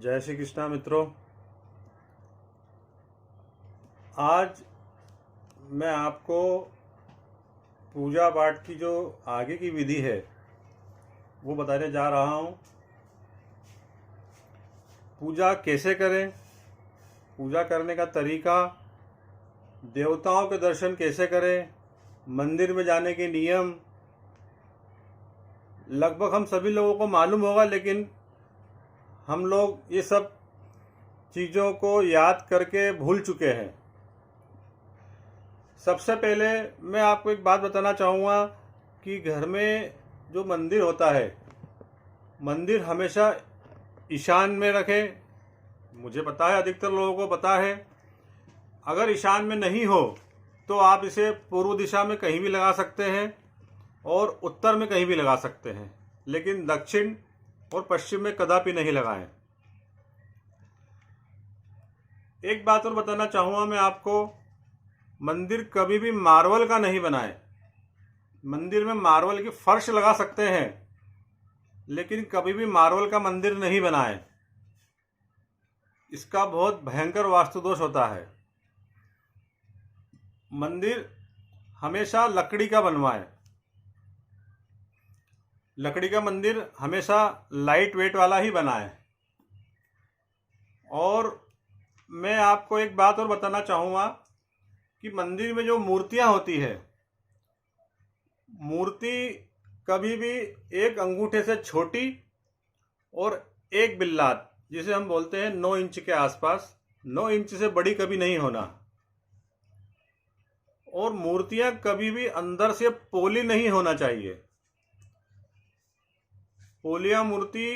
जय श्री कृष्णा मित्रों। आज मैं आपको पूजा पाठ की जो आगे की विधि है वो बताने जा रहा हूँ। पूजा कैसे करें, पूजा करने का तरीका, देवताओं के दर्शन कैसे करें, मंदिर में जाने के नियम। लगभग हम सभी लोगों को मालूम होगा, लेकिन हम लोग ये सब चीज़ों को याद करके भूल चुके हैं। सबसे पहले मैं आपको एक बात बताना चाहूँगा कि घर में जो मंदिर होता है, मंदिर हमेशा ईशान में रखें। मुझे पता है, अधिकतर लोगों को पता है। अगर ईशान में नहीं हो तो आप इसे पूर्व दिशा में कहीं भी लगा सकते हैं और उत्तर में कहीं भी लगा सकते हैं, लेकिन दक्षिण और पश्चिम में कदापि नहीं लगाएं। एक बात और बताना चाहूँगा मैं आपको, मंदिर कभी भी मार्बल का नहीं बनाएं। मंदिर में मार्बल की फर्श लगा सकते हैं, लेकिन कभी भी मार्बल का मंदिर नहीं बनाएं। इसका बहुत भयंकर वास्तु दोष होता है। मंदिर हमेशा लकड़ी का बनवाएं। लकड़ी का मंदिर हमेशा लाइट वेट वाला ही बनाएं। और मैं आपको एक बात और बताना चाहूँगा कि मंदिर में जो मूर्तियाँ होती है, मूर्ति कभी भी एक अंगूठे से छोटी और एक बिल्लात, जिसे हम बोलते हैं 9 इंच के आसपास, 9 इंच से बड़ी कभी नहीं होना। और मूर्तियाँ कभी भी अंदर से पोली नहीं होना चाहिए। पोलिया मूर्ति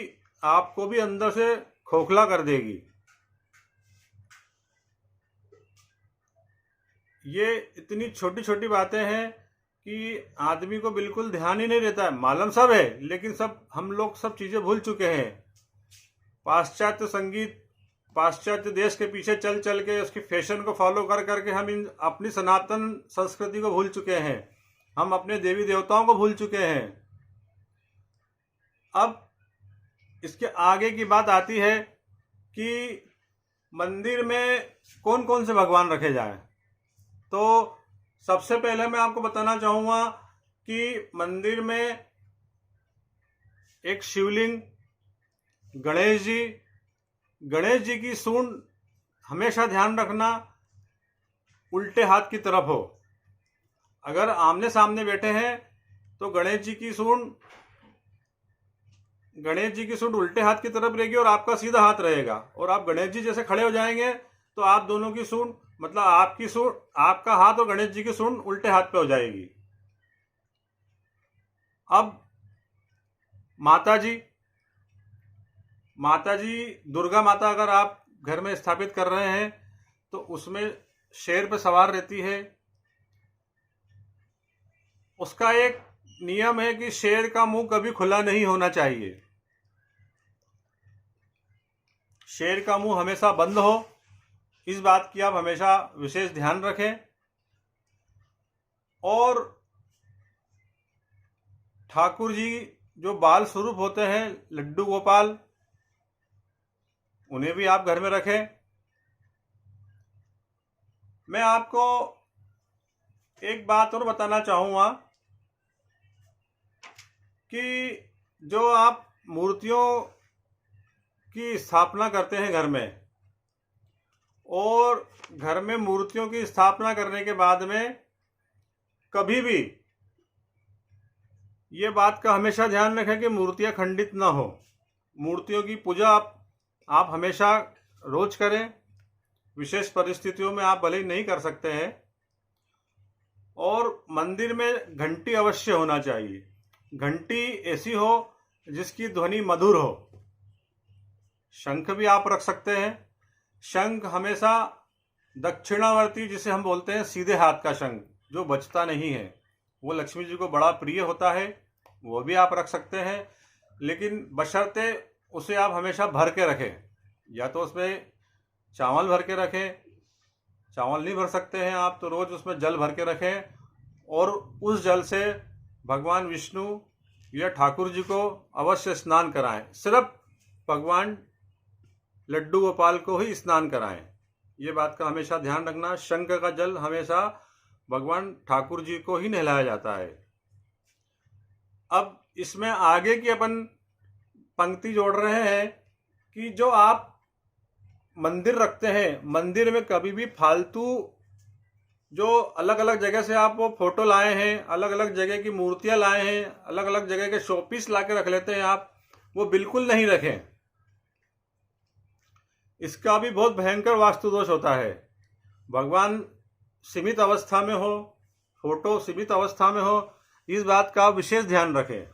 आपको भी अंदर से खोखला कर देगी। ये इतनी छोटी छोटी बातें हैं कि आदमी को बिल्कुल ध्यान ही नहीं रहता है। मालूम सब है, लेकिन हम लोग सब चीज़ें भूल चुके हैं। पाश्चात्य संगीत, पाश्चात्य देश के पीछे चल चल के उसकी फैशन को फॉलो कर करके हम अपनी सनातन संस्कृति को भूल चुके हैं। हम अपने देवी देवताओं को भूल चुके हैं। अब इसके आगे की बात आती है कि मंदिर में कौन कौन से भगवान रखे जाएं। तो सबसे पहले मैं आपको बताना चाहूँगा कि मंदिर में एक शिवलिंग, गणेश जी की सूंड हमेशा ध्यान रखना उल्टे हाथ की तरफ हो। अगर आमने सामने बैठे हैं तो गणेश जी की सूंड उल्टे हाथ की तरफ रहेगी और आपका सीधा हाथ रहेगा। और आप गणेश जी जैसे खड़े हो जाएंगे तो आप दोनों की सूंड, मतलब आपका हाथ और गणेश जी की सूंड उल्टे हाथ पे हो जाएगी। अब माता जी दुर्गा माता अगर आप घर में स्थापित कर रहे हैं तो उसमें शेर पे सवार रहती है। उसका एक नियम है कि शेर का मुंह कभी खुला नहीं होना चाहिए। शेर का मुंह हमेशा बंद हो, इस बात की आप हमेशा विशेष ध्यान रखें। और ठाकुर जी जो बाल स्वरूप होते हैं, लड्डू गोपाल, उन्हें भी आप घर में रखें। मैं आपको एक बात और बताना चाहूँगा कि जो आप मूर्तियों की स्थापना करते हैं घर में, और घर में मूर्तियों की स्थापना करने के बाद में कभी भी ये बात का हमेशा ध्यान रखें कि मूर्तियां खंडित ना हो। मूर्तियों की पूजा आप हमेशा रोज करें। विशेष परिस्थितियों में आप भले ही नहीं कर सकते हैं। और मंदिर में घंटी अवश्य होना चाहिए। घंटी ऐसी हो जिसकी ध्वनि मधुर हो। शंख भी आप रख सकते हैं। शंख हमेशा दक्षिणावर्ती, जिसे हम बोलते हैं सीधे हाथ का शंख, जो बजता नहीं है, वो लक्ष्मी जी को बड़ा प्रिय होता है, वो भी आप रख सकते हैं। लेकिन बशर्ते उसे आप हमेशा भर के रखें। या तो उसमें चावल भर के रखें, चावल नहीं भर सकते हैं आप तो रोज उसमें जल भर के रखें और उस जल से भगवान विष्णु या ठाकुर जी को अवश्य स्नान कराएं। सिर्फ भगवान लड्डू गोपाल को ही स्नान कराएं। ये बात का हमेशा ध्यान रखना। शंख का जल हमेशा भगवान ठाकुर जी को ही नहलाया जाता है। अब इसमें आगे की अपन पंक्ति जोड़ रहे हैं कि जो आप मंदिर रखते हैं, मंदिर में कभी भी फालतू जो अलग अलग जगह से आप वो फोटो लाए हैं, अलग अलग जगह की मूर्तियां लाए हैं, अलग अलग जगह के शोपीस ला के रख लेते हैं आप, वो बिल्कुल नहीं रखें। इसका भी बहुत भयंकर वास्तु दोष होता है। भगवान सीमित अवस्था में हो, फोटो सीमित अवस्था में हो, इस बात का विशेष ध्यान रखें।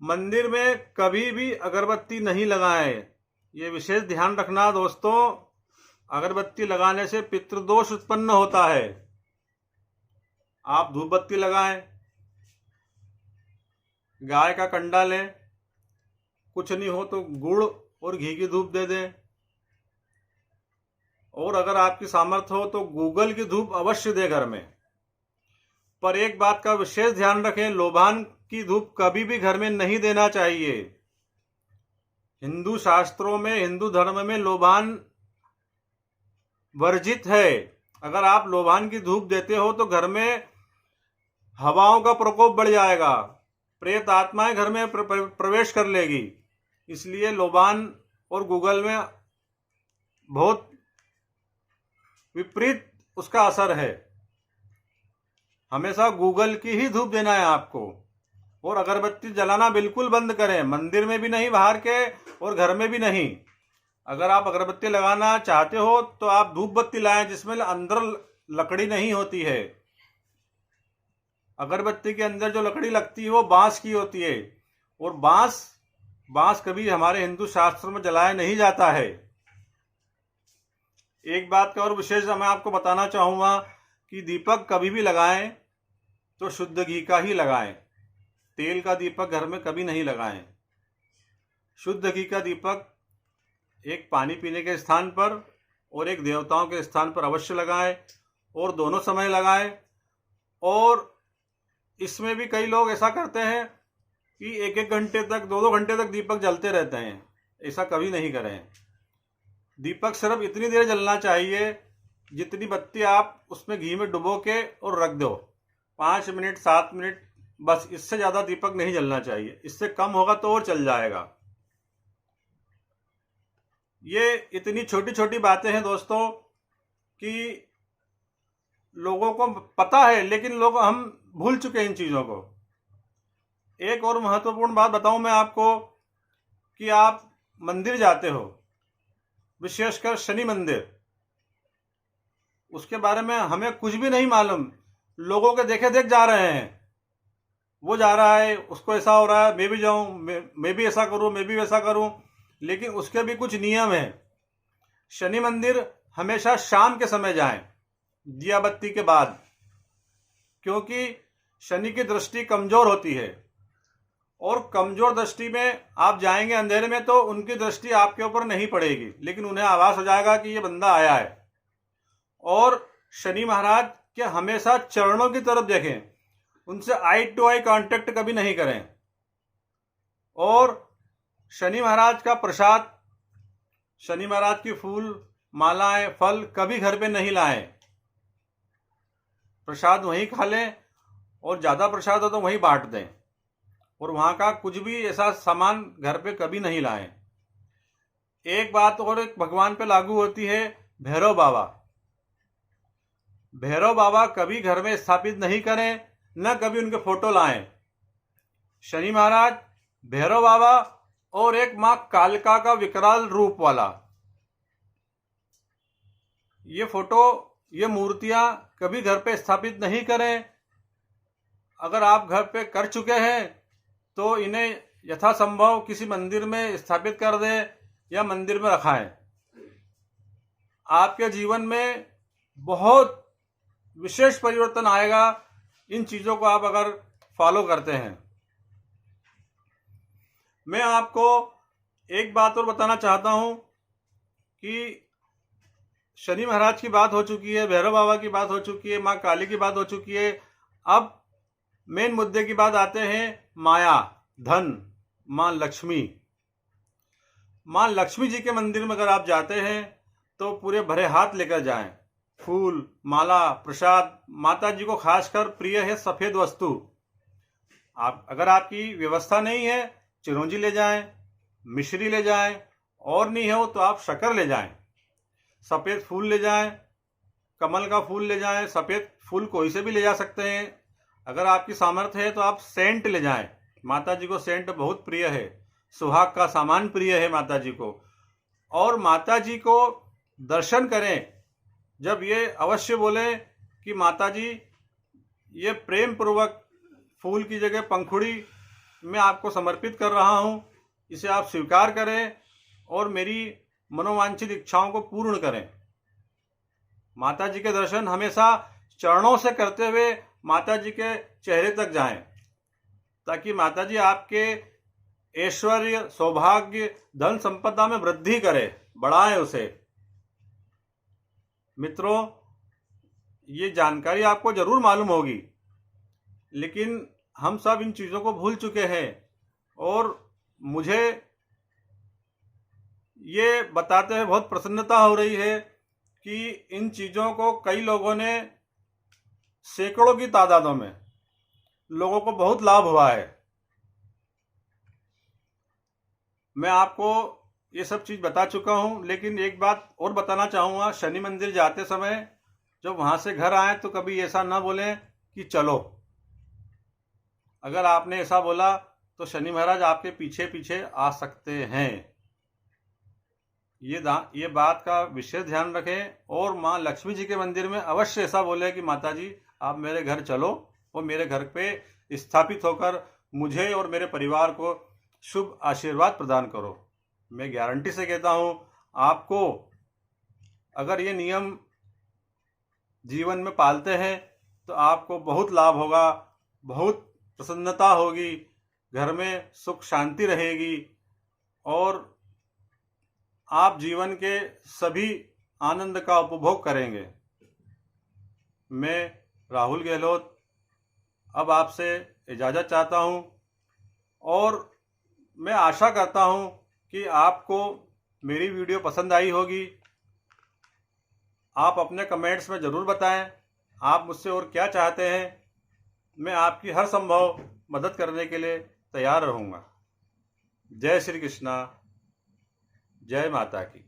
मंदिर में कभी भी अगरबत्ती नहीं लगाएं, ये विशेष ध्यान रखना दोस्तों। अगरबत्ती लगाने से पितृदोष उत्पन्न होता है। आप धूप बत्ती लगाएं, गाय का कंडा लें, कुछ नहीं हो तो गुड़ और घी की धूप दे दें, और अगर आपकी सामर्थ्य हो तो गूगल की धूप अवश्य दें घर में। पर एक बात का विशेष ध्यान रखें, लोबान की धूप कभी भी घर में नहीं देना चाहिए। हिंदू शास्त्रों में, हिंदू धर्म में लोबान वर्जित है। अगर आप लोबान की धूप देते हो तो घर में हवाओं का प्रकोप बढ़ जाएगा, प्रेत आत्माएं घर में प्रवेश कर लेगी। इसलिए लोबान और गूगल में बहुत विपरीत उसका असर है। हमेशा गूगल की ही धूप देना है आपको। और अगरबत्ती जलाना बिल्कुल बंद करें, मंदिर में भी नहीं, बाहर के और घर में भी नहीं। अगर आप अगरबत्ती लगाना चाहते हो तो आप धूप बत्ती लाएं जिसमें अंदर लकड़ी नहीं होती है। अगरबत्ती के अंदर जो लकड़ी लगती है वो बांस की होती है, और बांस कभी हमारे हिंदू शास्त्र में जलाया नहीं जाता है। एक बात का और विशेष मैं आपको बताना चाहूँगा कि दीपक कभी भी लगाएं तो शुद्ध घी का ही लगाएं। तेल का दीपक घर में कभी नहीं लगाएं। शुद्ध घी का दीपक एक पानी पीने के स्थान पर और एक देवताओं के स्थान पर अवश्य लगाएं, और दोनों समय लगाएं। और इसमें भी कई लोग ऐसा करते हैं कि एक एक घंटे तक, दो घंटे तक दीपक जलते रहते हैं। ऐसा कभी नहीं करें। दीपक सिर्फ इतनी देर जलना चाहिए जितनी बत्ती आप उसमें घी में डुबो के और रख दो, 5 मिनट 7 मिनट, बस। इससे ज़्यादा दीपक नहीं जलना चाहिए। इससे कम होगा तो और चल जाएगा। ये इतनी छोटी छोटी बातें हैं दोस्तों कि लोगों को पता है, लेकिन लोग हम भूल चुके हैं इन चीज़ों को। एक और महत्वपूर्ण बात बताऊं मैं आपको कि आप मंदिर जाते हो, विशेषकर शनि मंदिर, उसके बारे में हमें कुछ भी नहीं मालूम। लोगों के देखे देख जा रहे हैं, वो जा रहा है, उसको ऐसा हो रहा है, मैं भी जाऊं, मैं भी ऐसा करूं, मैं भी वैसा करूं। लेकिन उसके भी कुछ नियम हैं। शनि मंदिर हमेशा शाम के समय जाएं, दिया बत्ती के बाद, क्योंकि शनि की दृष्टि कमजोर होती है, और कमजोर दृष्टि में आप जाएंगे अंधेरे में तो उनकी दृष्टि आपके ऊपर नहीं पड़ेगी, लेकिन उन्हें आभास हो जाएगा कि ये बंदा आया है। और शनि महाराज के हमेशा चरणों की तरफ देखें, उनसे आई टू आई कांटेक्ट कभी नहीं करें। और शनि महाराज का प्रसाद, शनि महाराज की फूल, मालाएं, फल कभी घर पे नहीं लाएं। प्रसाद वहीं खा लें, और ज़्यादा प्रसाद हो तो वहीं बांट दें। और वहाँ का कुछ भी ऐसा सामान घर पे कभी नहीं लाएं। एक बात और एक भगवान पे लागू होती है, भैरव बाबा। भैरव बाबा कभी घर में स्थापित नहीं करें, न कभी उनके फोटो लाएं। शनि महाराज, भैरव बाबा और एक माँ कालिका का विकराल रूप वाला, ये फोटो, ये मूर्तियां कभी घर पे स्थापित नहीं करें। अगर आप घर पे कर चुके हैं तो इन्हें यथासंभव किसी मंदिर में स्थापित कर दें या मंदिर में रखाएं। आपके जीवन में बहुत विशेष परिवर्तन आएगा इन चीज़ों को आप अगर फॉलो करते हैं। मैं आपको एक बात और बताना चाहता हूं कि शनि महाराज की बात हो चुकी है, भैरव बाबा की बात हो चुकी है, माँ काली की बात हो चुकी है। अब मेन मुद्दे की बात आते हैं, माया, धन, माँ लक्ष्मी। माँ लक्ष्मी जी के मंदिर में अगर आप जाते हैं तो पूरे भरे हाथ लेकर जाएं। फूल, माला, प्रसाद। माता जी को खासकर प्रिय है सफ़ेद वस्तु। आप अगर आपकी व्यवस्था नहीं है, चिरौंजी ले जाएं, मिश्री ले जाएं, और नहीं हो तो आप शक्कर ले जाएं, सफ़ेद फूल ले जाएं, कमल का फूल ले जाएं। सफ़ेद फूल कोई से भी ले जा सकते हैं। अगर आपकी सामर्थ्य है तो आप सेंट ले जाएं। माता जी को सेंट बहुत प्रिय है। सुहाग का सामान प्रिय है माता जी को। और माता जी को दर्शन करें जब ये अवश्य बोलें कि माता जी, ये प्रेम पूर्वक फूल की जगह पंखुड़ी मैं आपको समर्पित कर रहा हूँ, इसे आप स्वीकार करें और मेरी मनोवांछित इच्छाओं को पूर्ण करें। माता जी के दर्शन हमेशा चरणों से करते हुए माता जी के चेहरे तक जाएं, ताकि माता जी आपके ऐश्वर्य, सौभाग्य, धन संपदा में वृद्धि करे, बढ़ाएं उसे। मित्रों, ये जानकारी आपको जरूर मालूम होगी, लेकिन हम सब इन चीज़ों को भूल चुके हैं। और मुझे ये बताते हुए बहुत प्रसन्नता हो रही है कि इन चीज़ों को कई लोगों ने, सैकड़ों की तादादों में लोगों को बहुत लाभ हुआ है। मैं आपको ये सब चीज़ बता चुका हूँ, लेकिन एक बात और बताना चाहूँगा। शनि मंदिर जाते समय जब वहाँ से घर आए तो कभी ऐसा ना बोलें कि चलो। अगर आपने ऐसा बोला तो शनि महाराज आपके पीछे पीछे आ सकते हैं। ये बात का विशेष ध्यान रखें। और माँ लक्ष्मी जी के मंदिर में अवश्य ऐसा बोले कि माता जी, आप मेरे घर चलो और मेरे घर पे स्थापित होकर मुझे और मेरे परिवार को शुभ आशीर्वाद प्रदान करो। मैं गारंटी से कहता हूँ, आपको अगर ये नियम जीवन में पालते हैं तो आपको बहुत लाभ होगा, बहुत प्रसन्नता होगी, घर में सुख शांति रहेगी और आप जीवन के सभी आनंद का उपभोग करेंगे। मैं राहुल गहलोत अब आपसे इजाज़त चाहता हूँ और मैं आशा करता हूँ कि आपको मेरी वीडियो पसंद आई होगी। आप अपने कमेंट्स में ज़रूर बताएं आप मुझसे और क्या चाहते हैं। मैं आपकी हर संभव मदद करने के लिए तैयार रहूँगा। जय श्री कृष्णा, जय माता की।